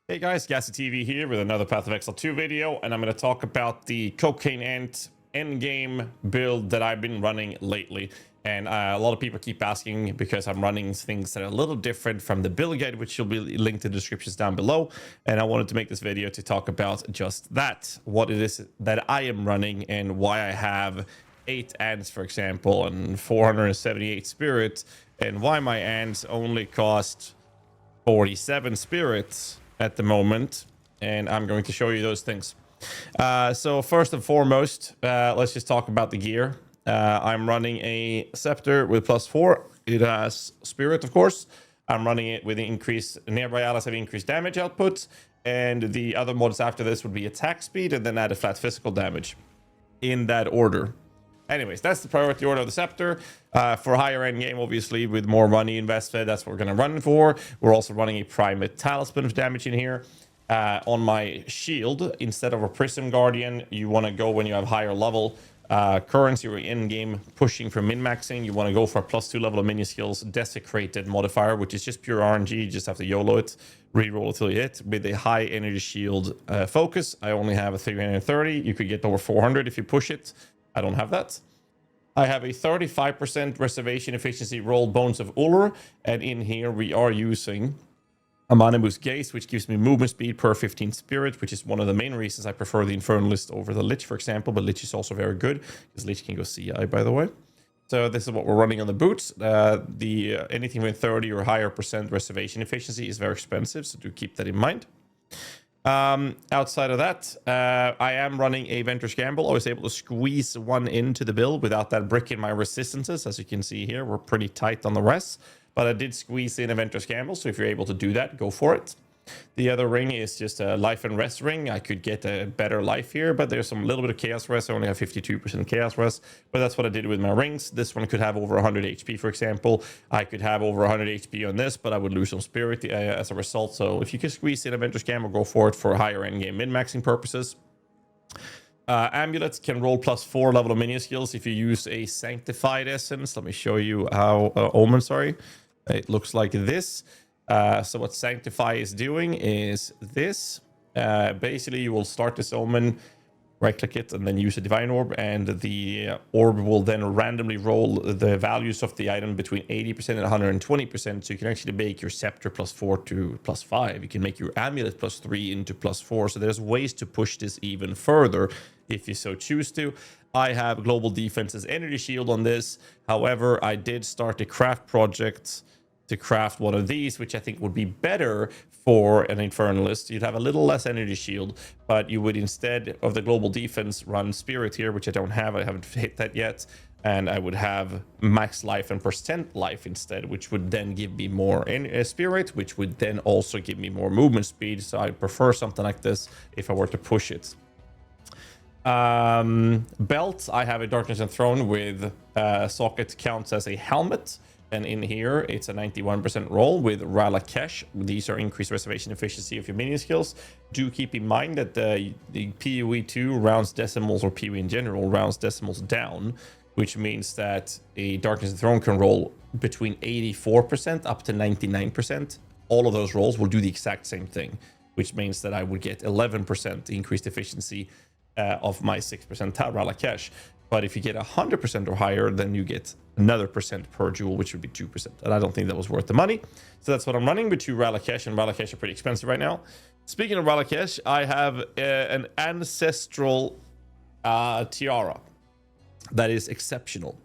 Hey guys, GHAZZY TV here with another Path of Exile 2 video, and I'm going to talk about the Cocaine Ant Endgame build that I've been running lately. And a lot of people keep asking because I'm running things that are a little different from the build guide, which will be linked in the descriptions down below. And I wanted to make this video to talk about just that, what it is that I am running and why I have 8 ants, for example, and 478 spirits, and why my ants only cost 47 spirits at the moment, and I'm going to show you those things. So first and foremost, let's just talk about the gear. I'm running a Spectre with +4. It has spirit, of course. I'm running it with increased nearby allies have increased damage output, and the other mods after this would be attack speed and then add a flat physical damage in that order. Anyways, that's the priority order of the Spectre. For higher end game, obviously, with more money invested, that's what we're going to run for. We're also running a Primate Talisman of damage in here. On my shield, instead of a Prism Guardian, you want to go when you have higher level currency or in-game pushing for min-maxing. You want to go for a +2 level of minion skills Desecrated modifier, which is just pure RNG. You just have to YOLO it, reroll until you hit. With a high energy shield focus, I only have a 330. You could get over 400 if you push it. I don't have that. I have a 35% reservation efficiency roll Bones of Ullr, and in here we are using a Mana Boost Gaze, which gives me movement speed per 15 spirit, which is one of the main reasons I prefer the Infernalist over the Lich, for example. But Lich is also very good because Lich can go CI, by the way. So this is what we're running on the boots. Anything with 30 or higher percent reservation efficiency is very expensive, so do keep that in mind. Outside of that, I am running a Ventress Gamble. I was able to squeeze one into the build without that brick in my resistances. As you can see here, we're pretty tight on the rest, but I did squeeze in a Ventress Gamble, so if you're able to do that, go for it. The other ring is just a life and rest ring. I could get a better life here, but there's some little bit of chaos rest. I only have 52% chaos rest, but that's what I did with my rings. This one could have over 100 HP, for example. I could have over 100 HP on this, but I would lose some spirit as a result. So if you can squeeze in a Ventress Gamble, go for it for higher end game min-maxing purposes. Amulets can roll +4 level of minion skills if you use a Sanctified Essence. Let me show you how Omen, sorry. It looks like this. So what Sanctify is doing is this. Basically, you will start this Omen, right-click it, and then use a Divine Orb, and the orb will then randomly roll the values of the item between 80% and 120%, so you can actually make your Scepter +4 to +5. You can make your Amulet +3 into +4, so there's ways to push this even further if you so choose to. I have Global Defense's Energy Shield on this. However, I did start a craft project to craft one of these, which I think would be better for an Infernalist. You'd have a little less energy shield, but you would, instead of the global defense, run spirit here, which I don't have. I haven't hit that yet. And I would have max life and percent life instead, which would then give me more spirit, which would then also give me more movement speed. So I prefer something like this if I were to push it. Belt, I have a Darkness Enthroned with socket counts as a helmet. And in here, it's a 91% roll with Ralakesh. These are increased reservation efficiency of your minion skills. Do keep in mind that the PoE 2 rounds decimals, or PoE in general, rounds decimals down, which means that a Darkness Enthroned can roll between 84% up to 99%. All of those rolls will do the exact same thing, which means that I would get 11% increased efficiency of my 6% Ralakesh. But if you get 100% or higher, then you get another percent per jewel, which would be 2%. And I don't think that was worth the money. So that's what I'm running with 2 Ralakesh, and Ralakesh are pretty expensive right now. Speaking of Ralakesh, I have an Ancestral Tiara that is exceptional.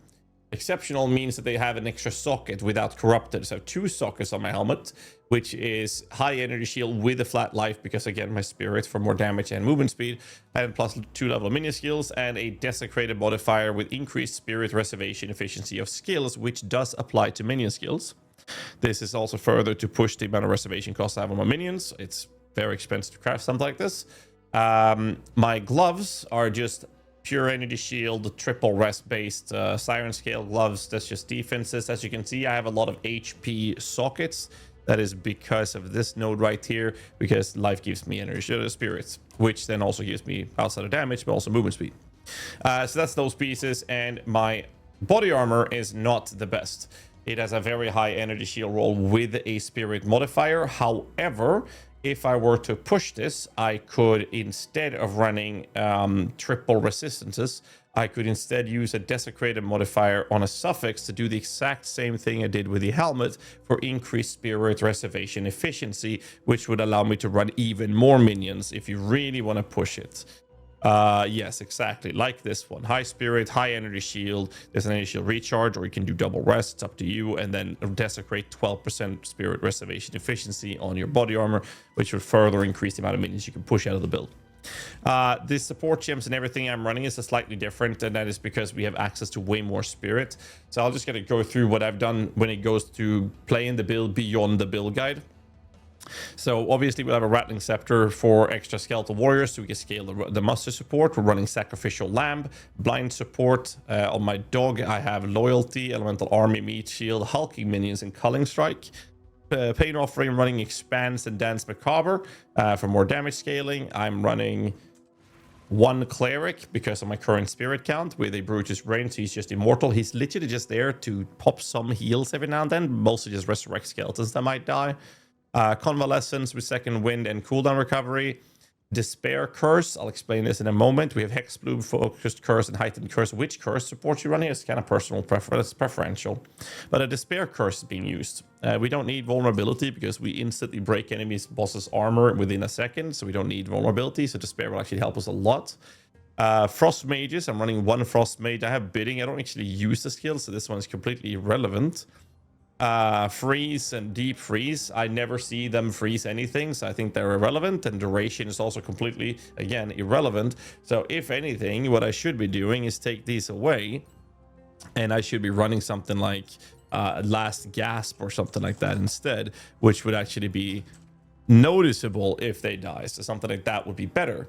Exceptional means that they have an extra socket without corrupted. So I have 2 sockets on my helmet, which is high energy shield with a flat life, because again, my spirit for more damage and movement speed, and +2 level of minion skills, and a desecrated modifier with increased spirit reservation efficiency of skills, which does apply to minion skills. This is also further to push the amount of reservation costs I have on my minions. It's very expensive to craft something like this. My gloves are just pure energy shield, triple rest based siren scale gloves. That's just defenses. As you can see, I have a lot of HP sockets. That is because of this node right here, because life gives me energy spirits, which then also gives me outside of damage, but also movement speed. So that's those pieces. And my body armor is not the best. It has a very high energy shield roll with a spirit modifier. However, if I were to push this, I could, instead of running triple resistances, I could instead use a desecrated modifier on a suffix to do the exact same thing I did with the helmet for increased spirit reservation efficiency, which would allow me to run even more minions if you really want to push it. Yes, exactly. Like this one. High spirit, high energy shield. There's an energy shield recharge, or you can do double rest. It's up to you. And then desecrate 12% spirit reservation efficiency on your body armor, which would further increase the amount of minions you can push out of the build. The support gems and everything I'm running is slightly different, and that is because we have access to way more spirit. So I'll just gonna go through what I've done when it goes to playing the build beyond the build guide. So obviously we'll have a rattling scepter for extra skeletal warriors, so we can scale the muster support. We're running sacrificial lamb, blind support. On my dog I have loyalty, elemental army, meat shield, hulking minions, and culling strike. Pain offering running expanse and dance macabre for more damage scaling. I'm running one cleric because of my current spirit count with a Brutus Brain, so he's just immortal. He's literally just there to pop some heals every now and then, mostly just resurrect skeletons that might die. Convalescence with second wind and cooldown recovery. Despair curse, I'll explain this in a moment. We have hex bloom, focused curse, and heightened curse. Which curse support you running is kind of personal preference, preferential, but a despair curse is being used. We don't need vulnerability because we instantly break enemies boss's armor within a second, so we don't need vulnerability, so despair will actually help us a lot. Frost mages, I'm running one frost mage. I have bidding, I don't actually use the skill, so this one is completely irrelevant. Freeze and deep freeze, I never see them freeze anything, so I think they're irrelevant, and duration is also completely, again, irrelevant. So if anything, what I should be doing is take these away, and I should be running something like last gasp or something like that instead, which would actually be noticeable if they die, so something like that would be better.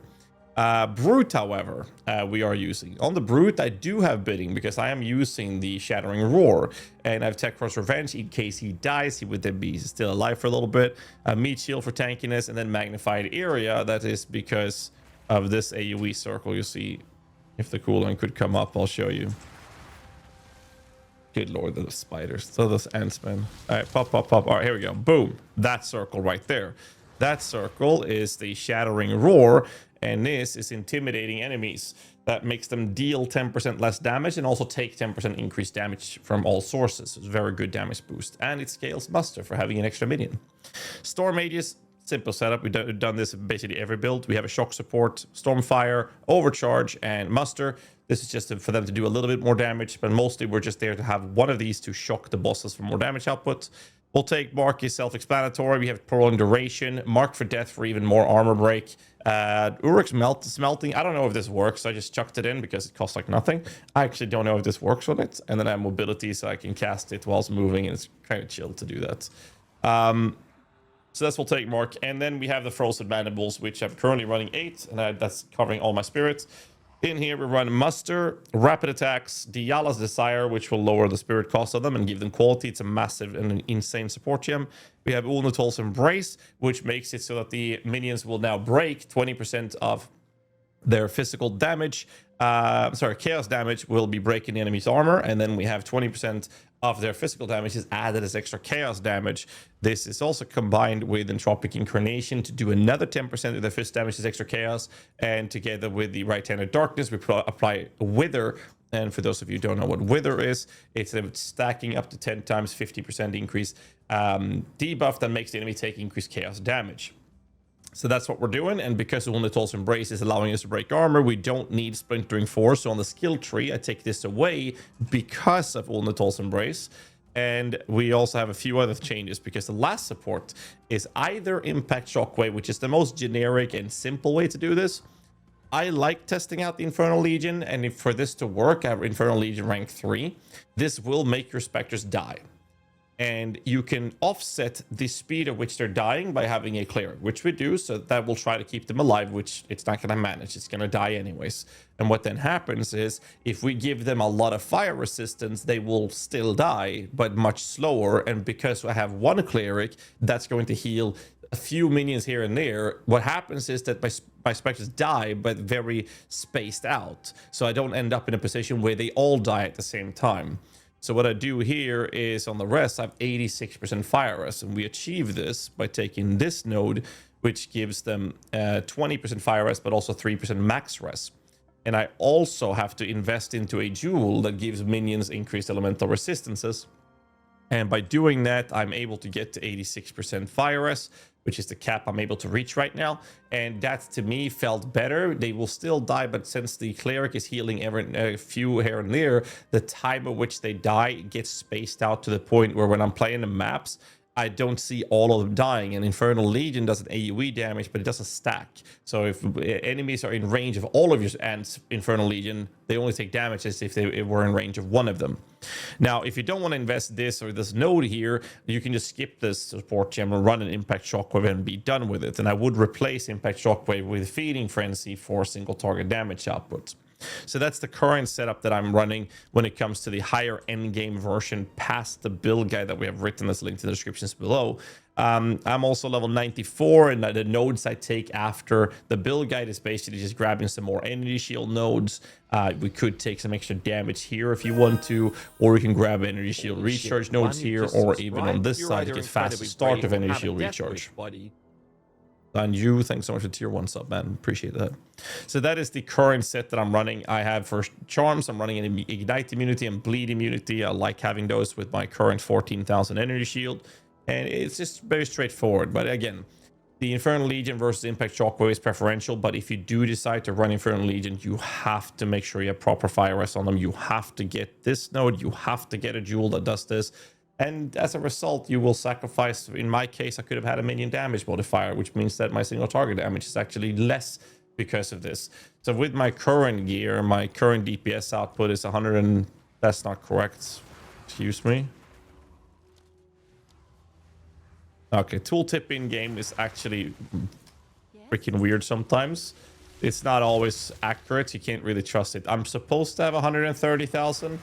Brute, however, we are using. On the Brute, I do have bidding because I am using the Shattering Roar, and I have Tech Cross Revenge in case he dies. He would then be still alive for a little bit. Meat Shield for tankiness, and then Magnified Area. That is because of this AoE circle. You see, if the cooldown could come up, I'll show you. Good lord, those spiders. So those ants, man. All right, pop, pop, pop. All right, here we go. Boom. That circle right there. That circle is the Shattering Roar, and this is intimidating enemies. That makes them deal 10% less damage and also take 10% increased damage from all sources. It's a very good damage boost, and it scales muster for having an extra minion. Storm mages, simple setup. We've done this in basically every build. We have a shock support, Stormfire, overcharge, and muster. This is just for them to do a little bit more damage, but mostly we're just there to have one of these to shock the bosses for more damage output. We'll take Mark is self-explanatory. We have prolonged duration, Mark for death for even more armor break. Uruk's smelting. I don't know if this works. I just chucked it in because it costs like nothing. I actually don't know if this works on it. And then I have mobility, so I can cast it whilst moving, and it's kind of chill to do that. So that's we'll take Mark. And then we have the Frozen Mandibles, which I'm currently running 8, and that's covering all my spirits. In here, we run Muster, Rapid Attacks, Diala's Desire, which will lower the spirit cost of them and give them quality. It's a massive and insane support gem. We have Ulnatol's Embrace, which makes it so that the minions will now break 20% of their physical damage. Chaos damage will be breaking the enemy's armor, and then we have 20% of their physical damage is added as extra chaos damage. This is also combined with Entropic Incarnation to do another 10% of their fist damage as extra chaos, and together with the Right-Handed Darkness, we apply Wither. And for those of you who don't know what Wither is, it's stacking up to 10 times 50% increase debuff that makes the enemy take increased chaos damage. So that's what we're doing, and because Ulnatol's Embrace is allowing us to break armor, we don't need Splintering Force. So on the skill tree, I take this away because of Ulnatol's Embrace. And we also have a few other changes because the last support is either Impact Shockwave, which is the most generic and simple way to do this. I like testing out the Infernal Legion, and if for this to work, I have Infernal Legion rank 3. This will make your Spectres die. And you can offset the speed at which they're dying by having a cleric, which we do, so that will try to keep them alive, which it's not going to manage. It's going to die anyways. And what then happens is, if we give them a lot of fire resistance, they will still die, but much slower. And because I have one cleric, that's going to heal a few minions here and there. What happens is that my specters die, but very spaced out. So I don't end up in a position where they all die at the same time. So what I do here is on the rest, I have 86% fire rest, and we achieve this by taking this node, which gives them 20% fire res, but also 3% max res. And I also have to invest into a jewel that gives minions increased elemental resistances. And by doing that, I'm able to get to 86% fire res, which is the cap I'm able to reach right now. And that, to me, felt better. They will still die, but since the cleric is healing a few here and there, the time at which they die gets spaced out to the point where when I'm playing the maps, I don't see all of them dying. And Infernal Legion does an AoE damage, but it doesn't stack. So if enemies are in range of all of your ants, Infernal Legion, they only take damage as if they were in range of one of them. Now, if you don't want to invest this or this node here, you can just skip this support gem and run an Impact Shockwave and be done with it. And I would replace Impact Shockwave with Feeding Frenzy for single target damage output. So that's the current setup that I'm running when it comes to the higher endgame version past the build guide that we have written. That's linked in the descriptions below. I'm also level 94, and the nodes I take after the build guide is basically just grabbing some more energy shield nodes. We could take some extra damage here if you want to, or we can grab energy shield recharge nodes here, or even on this side to get faster start of energy shield recharge. And you, thanks so much for tier 1 sub, man. Appreciate that. So that is the current set that I'm running. I have first charms. I'm running an ignite immunity and bleed immunity. I like having those with my current 14,000 energy shield. And it's just very straightforward. But again, the Infernal Legion versus Impact Shockwave is preferential. But if you do decide to run Infernal Legion, you have to make sure you have proper fire rest on them. You have to get this node. You have to get a jewel that does this. And as a result, you will sacrifice, in my case, I could have had a minion damage modifier, which means that my single target damage is actually less because of this. So with my current gear, my current DPS output is 100 and... That's not correct. Excuse me. Okay, tooltip in-game is actually freaking weird sometimes. It's not always accurate. You can't really trust it. I'm supposed to have 130,000.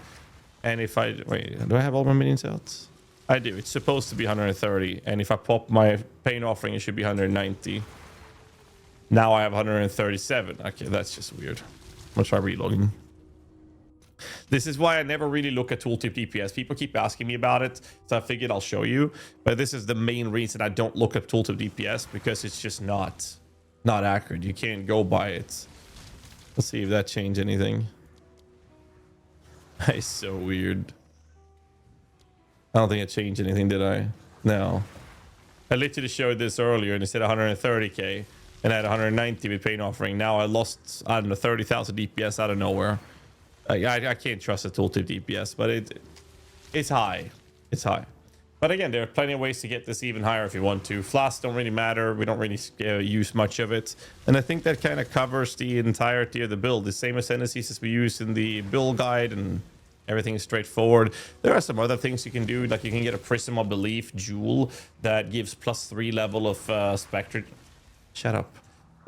And if I... Wait, do I have all my minions out? I do. It's supposed to be 130. And if I pop my pain offering, it should be 190. Now I have 137. Okay, that's just weird. I'm going to try reloading. This is why I never really look at tooltip DPS. People keep asking me about it, so I figured I'll show you. But this is the main reason I don't look at tooltip DPS, because it's just not accurate. You can't go by it. Let's see if that changed anything. It's so weird. I don't think it changed anything, did I? No. I literally showed this earlier and it said 130k and I had 190 with pain offering. Now I lost, I don't know, 30,000 DPS out of nowhere. I can't trust the tooltip DPS, but it's high. It's high. But again, there are plenty of ways to get this even higher if you want to. Flasks don't really matter. We don't really use much of it. And I think that kind of covers the entirety of the build. The same ascendancies as we use in the build guide, and everything is straightforward. There are some other things you can do. Like you can get a Prism of Belief jewel that gives +3 level of Spectre. Shut up.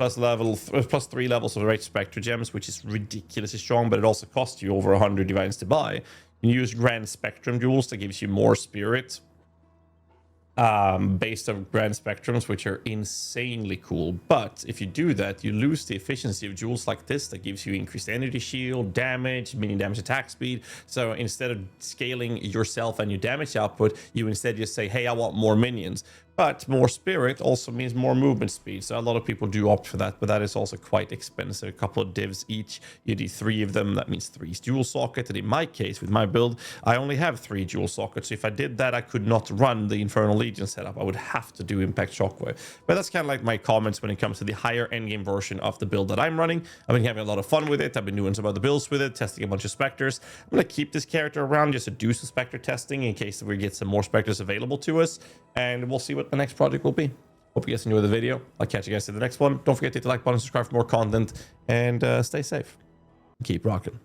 +3 levels of rate Spectre gems, which is ridiculously strong, but it also costs you over 100 divines to buy. You can use Grand Spectrum jewels that gives you more spirit. Based on Grand Spectrums, which are insanely cool. But if you do that, you lose the efficiency of jewels like this that gives you increased energy shield, damage, minion damage attack speed. So instead of scaling yourself and your damage output, you instead just say, hey, I want more minions. But more spirit also means more movement speed. So a lot of people do opt for that, but that is also quite expensive. A couple of divs each. You do 3 of them. That means 3 dual sockets. And in my case, with my build, I only have 3 dual sockets. So if I did that, I could not run the Infernal Legion setup. I would have to do Impact Shockwave. But that's kind of like my comments when it comes to the higher endgame version of the build that I'm running. I've been having a lot of fun with it. I've been doing some other builds with it, testing a bunch of Spectres. I'm going to keep this character around just to do some Spectre testing in case we get some more Spectres available to us. And we'll see what the next project will be. Hope you guys enjoyed the video. I'll catch you guys in the next one. Don't forget to hit the like button, subscribe for more content, and stay safe. Keep rocking.